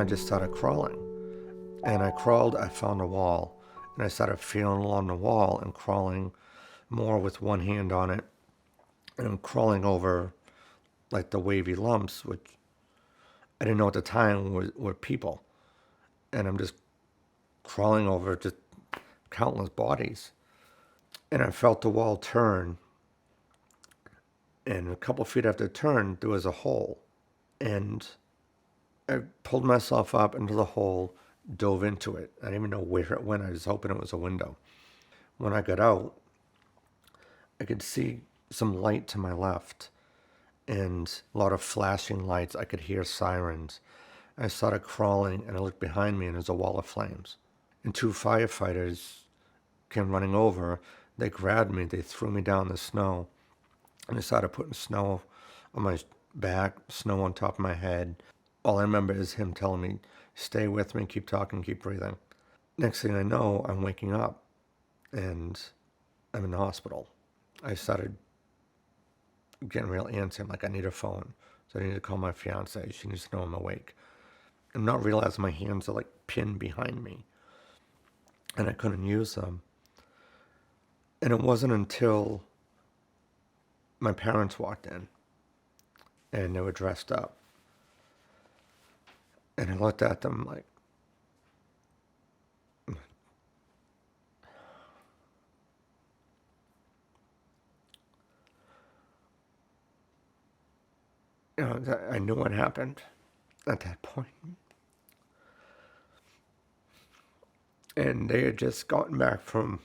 just started crawling. And I crawled, I found a wall, and I started feeling along the wall and crawling more with one hand on it. And I'm crawling over like the wavy lumps, which I didn't know at the time were people. And I'm just crawling over just countless bodies. And I felt the wall turn. And a couple feet after it turned, there was a hole. And I pulled myself up into the hole, dove into it. I didn't even know where it went. I was hoping it was a window. When I got out, I could see some light to my left and a lot of flashing lights. I could hear sirens. I started crawling and I looked behind me and there's a wall of flames. And two firefighters came running over. They grabbed me. They threw me down the snow. And they started putting snow on my back, snow on top of my head. All I remember is him telling me, stay with me, keep talking, keep breathing. Next thing I know, I'm waking up and I'm in the hospital. I started getting real antsy. I'm like, I need a phone. So I need to call my fiance. She needs to know I'm awake. I'm not realizing my hands are like pinned behind me. And I couldn't use them. And it wasn't until my parents walked in and they were dressed up. And I looked at them like, I knew what happened at that point. And they had just gotten back from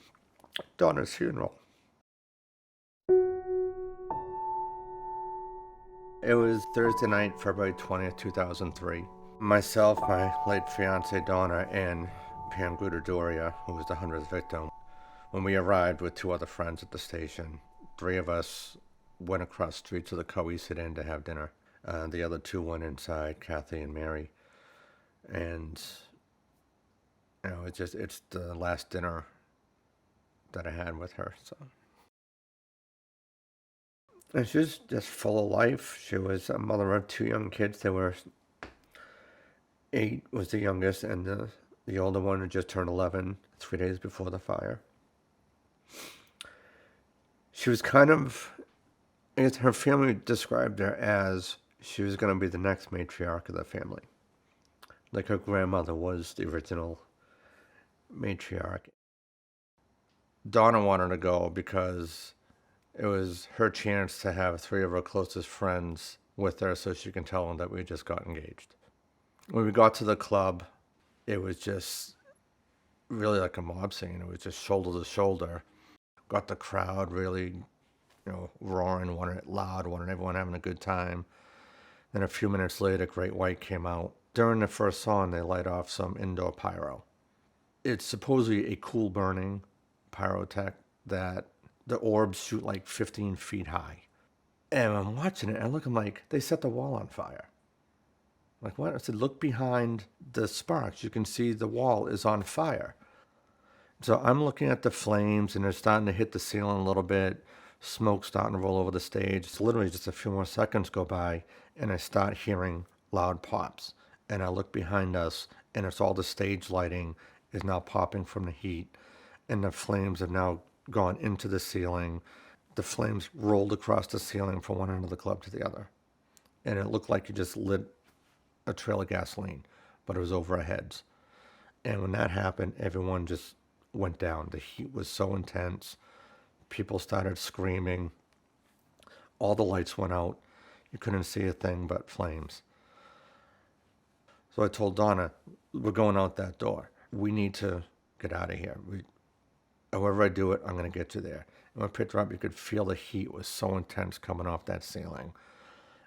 Donna's funeral. It was Thursday night, February 20th, 2003. Myself, my late fiancée Donna, and Pam Gudadoria, who was the 100th victim. When we arrived with two other friends at the station, three of us went across the street to the Coesit Inn to have dinner. The other two went inside, Kathy and Mary. And, it's the last dinner that I had with her, so. And she was just full of life. She was a mother of two young kids. They were 8 was the youngest, and the older one had just turned 11 3 days before the fire. She was kind of, I guess her family described her as she was going to be the next matriarch of the family. Like her grandmother was the original matriarch. Donna wanted to go because it was her chance to have 3 of her closest friends with her so she can tell them that we just got engaged. When we got to the club, it was just really like a mob scene. It was just shoulder to shoulder. Got the crowd really, roaring, wanted it loud, wanted everyone having a good time. Then a few minutes later, Great White came out. During the first song, they light off some indoor pyro. It's supposedly a cool burning pyrotech that the orbs shoot like 15 feet high. And I'm watching it, and I look, I'm like, they set the wall on fire. Like, what? I said, look behind the sparks. You can see the wall is on fire. So I'm looking at the flames, and they're starting to hit the ceiling a little bit. Smoke starting to roll over the stage. It's literally just a few more seconds go by, and I start hearing loud pops. And I look behind us, and it's all the stage lighting is now popping from the heat. And the flames have now gone into the ceiling. The flames rolled across the ceiling from one end of the club to the other. And it looked like you just lit a trail of gasoline, but it was over our heads. And when that happened, everyone just went down. The heat was so intense. People started screaming. All the lights went out. You couldn't see a thing but flames. So I told Donna, we're going out that door. We need to get out of here. However I do it, I'm going to get you there. And when I picked her up, you could feel the heat was so intense coming off that ceiling.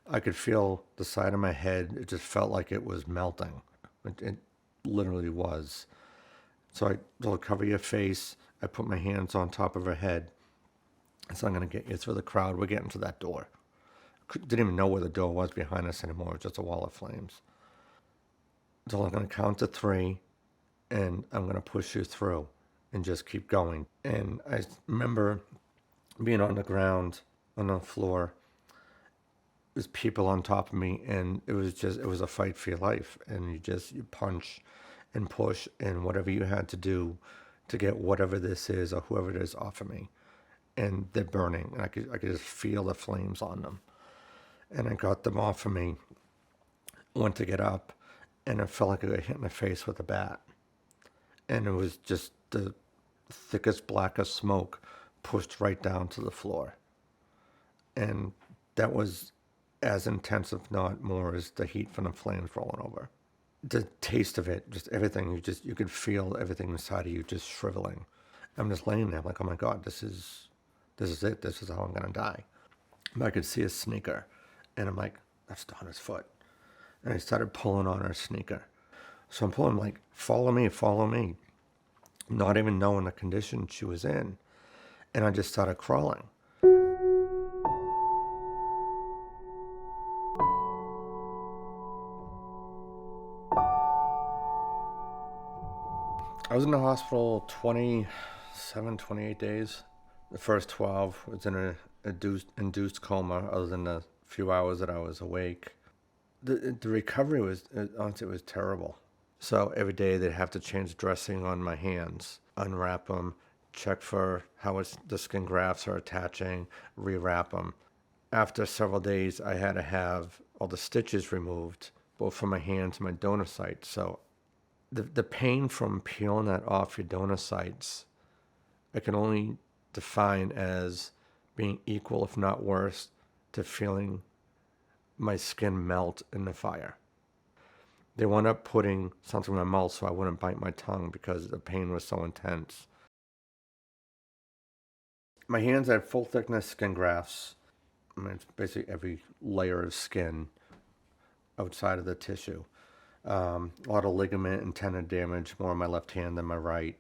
I could feel the side of my head. It just felt like it was melting. It literally was. So I told her, cover your face. I put my hands on top of her head. I said, I'm going to get you through the crowd. We're getting to that door. Didn't even know where the door was behind us anymore. It was just a wall of flames. So I'm going to count to 3, and I'm going to push you through and just keep going. And I remember being on the ground, on the floor, was people on top of me, and it was a fight for your life. And you punch and push and whatever you had to do to get whatever this is or whoever it is off of me. And they're burning, and I could just feel the flames on them. And I got them off of me, went to get up, and it felt like I got hit in the face with a bat. And it was just the thickest, blackest smoke pushed right down to the floor. And that was as intense, if not more, as the heat from the flames rolling over. The taste of it, just everything, you could feel everything inside of you just shriveling. I'm just laying there like, oh my God, this is it. This is how I'm gonna die. But I could see a sneaker, and I'm like, that's Donna's foot. And I started pulling on her sneaker. So I'm pulling like, follow me, follow me. Not even knowing the condition she was in. And I just started crawling. I was in the hospital 27, 28 days. The first 12 was in an induced coma, other than the few hours that I was awake. The recovery was, honestly, it was terrible. So every day they'd have to change dressing on my hands, unwrap them, check for how the skin grafts are attaching, rewrap them. After several days, I had to have all the stitches removed, both from my hands and my donor sites. So the pain from peeling that off your donor sites, I can only define as being equal, if not worse, to feeling my skin melt in the fire. They wound up putting something in my mouth so I wouldn't bite my tongue because the pain was so intense. My hands had full thickness skin grafts. I mean, it's basically every layer of skin outside of the tissue. A lot of ligament and tendon damage, more on my left hand than my right.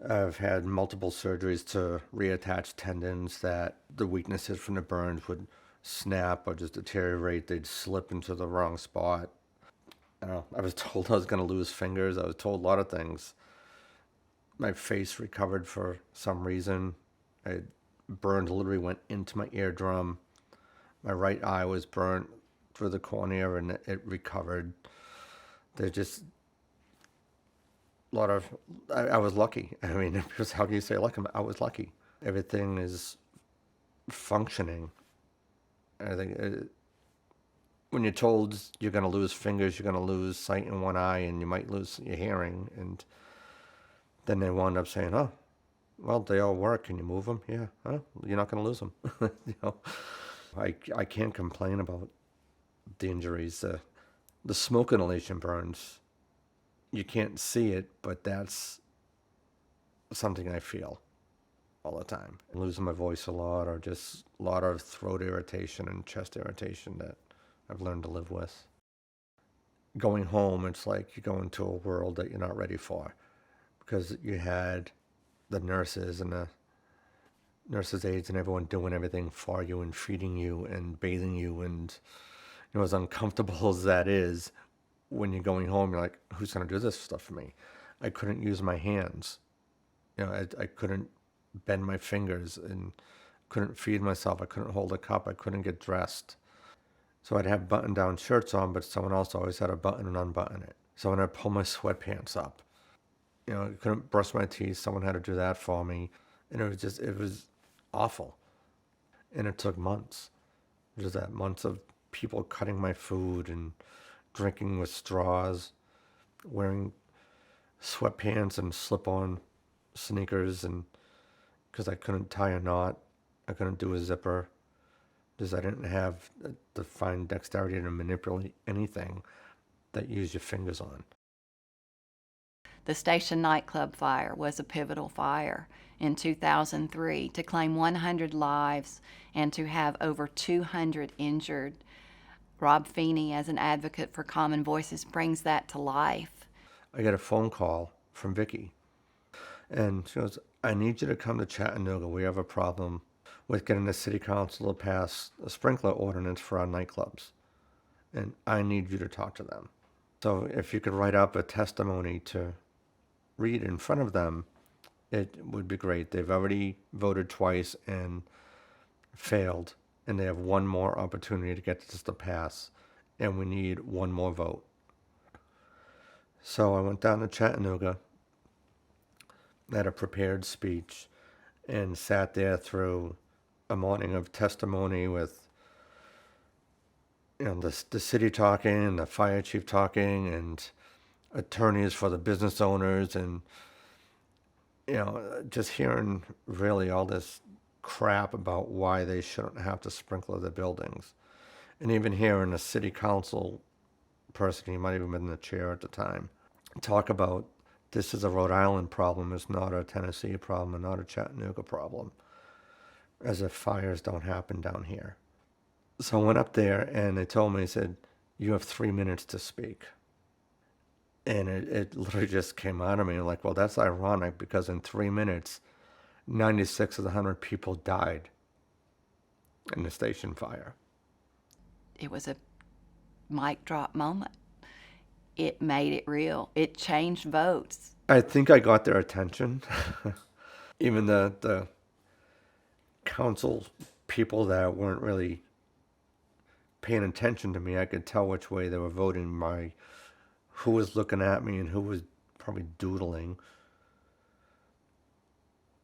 I've had multiple surgeries to reattach tendons that the weaknesses from the burns would snap or just deteriorate. They'd slip into the wrong spot. I was told I was going to lose fingers. I was told a lot of things. My face recovered for some reason. Burned literally went into my eardrum. My right eye was burnt through the cornea, and it recovered. There's just a lot of... I was lucky. I mean, how can you say lucky? I was lucky. Everything is functioning. I think... when you're told you're going to lose fingers, you're going to lose sight in one eye, and you might lose your hearing, and then they wound up saying, oh, well, they all work. Can you move them? Yeah. Huh? You're not going to lose them. I can't complain about the injuries. The smoke inhalation burns, you can't see it, but that's something I feel all the time. I'm losing my voice a lot, or just a lot of throat irritation and chest irritation that I've learned to live with. Going home, it's like you go into a world that you're not ready for, because you had the nurses and the nurses' aides and everyone doing everything for you and feeding you and bathing you, and as uncomfortable as that is, when you're going home, you're like, who's going to do this stuff for me? I couldn't use my hands. I couldn't bend my fingers and couldn't feed myself. I couldn't hold a cup. I couldn't get dressed. So I'd have button-down shirts on, but someone else always had to button and unbutton it. So when I'd pull my sweatpants up, I couldn't brush my teeth. Someone had to do that for me. And it was awful. And it took months. Just that months of people cutting my food and drinking with straws, wearing sweatpants and slip-on sneakers, and because I couldn't tie a knot, I couldn't do a zipper, because I didn't have the fine dexterity to manipulate anything that you use your fingers on. The Station Nightclub fire was a pivotal fire in 2003 to claim 100 lives and to have over 200 injured. Rob Feeney, as an advocate for Common Voices, brings that to life. I get a phone call from Vicky, and she goes, I need you to come to Chattanooga. We have a problem with getting the city council to pass a sprinkler ordinance for our nightclubs, and I need you to talk to them. So if you could write up a testimony to read in front of them, it would be great. They've already voted twice and failed and they have one more opportunity to get this to pass, and we need one more vote. So I went down to Chattanooga, had a prepared speech, and sat there through a morning of testimony with the city talking and the fire chief talking and attorneys for the business owners, and just hearing really all this crap about why they shouldn't have to sprinkler their buildings. And even hearing a city council person, he might have even been the chair at the time, talk about this is a Rhode Island problem, it's not a Tennessee problem, and not a Chattanooga problem, as if fires don't happen down here. So I went up there and they told me, they said, you have 3 minutes to speak. And it literally just came out of me like, well, that's ironic because in 3 minutes, 96 of the 100 people died in the station fire. It was a mic drop moment. It made it real. It changed votes. I think I got their attention. Even the council people that weren't really paying attention to me, I could tell which way they were voting by who was looking at me and who was probably doodling.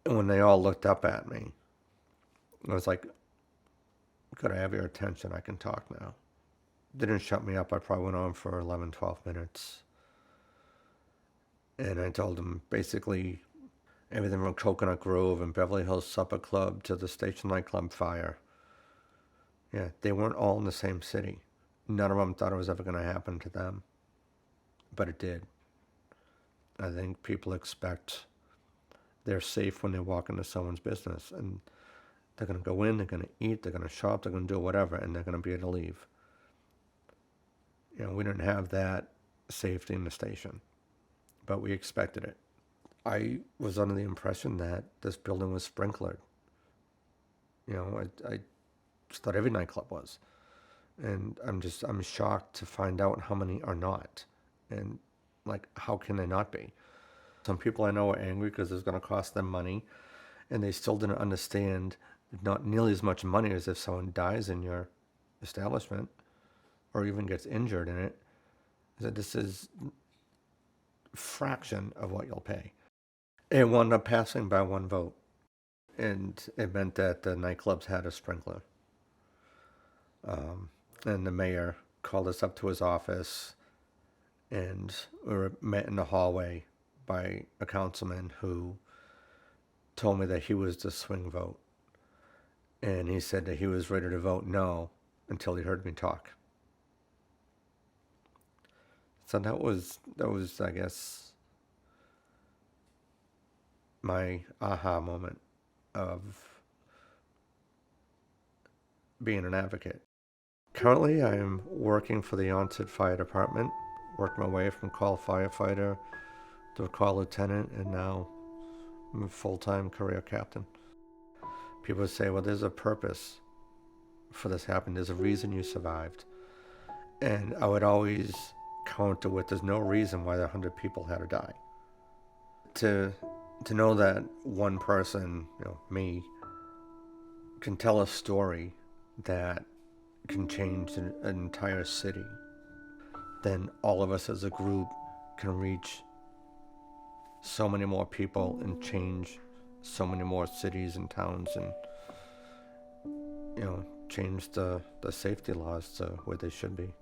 And when they all looked up at me, I was like, could I have your attention? I can talk now. They didn't shut me up. I probably went on for 11, 12 minutes. And I told them basically everything from Coconut Grove and Beverly Hills Supper Club to the Station Nightclub fire. Yeah, they weren't all in the same city. None of them thought it was ever going to happen to them. But it did. I think people expect they're safe when they walk into someone's business. And they're going to go in, they're going to eat, they're going to shop, they're going to do whatever, and they're going to be able to leave. We didn't have that safety in the station, but we expected it. I was under the impression that this building was sprinklered. I just thought every nightclub was. And I'm shocked to find out how many are not. And like, how can they not be? Some people I know are angry because it's going to cost them money, and they still didn't understand not nearly as much money as if someone dies in your establishment or even gets injured in it. That this is a fraction of what you'll pay. It wound up passing by one vote, and it meant that the nightclubs had a sprinkler. And the mayor called us up to his office, and we were met in the hallway by a councilman who told me that he was the swing vote. And he said that he was ready to vote no until he heard me talk. So that was, I guess, my aha moment of being an advocate. Currently, I am working for the Onset Fire Department, worked my way from call firefighter to a call lieutenant, and now I'm a full-time career captain. People say, well, there's a purpose for this happening. There's a reason you survived. And I would always counter with, there's no reason why the 100 people had to die. To know that one person, me, can tell a story that can change an entire city, then all of us as a group can reach so many more people and change so many more cities and towns, and change the safety laws to where they should be.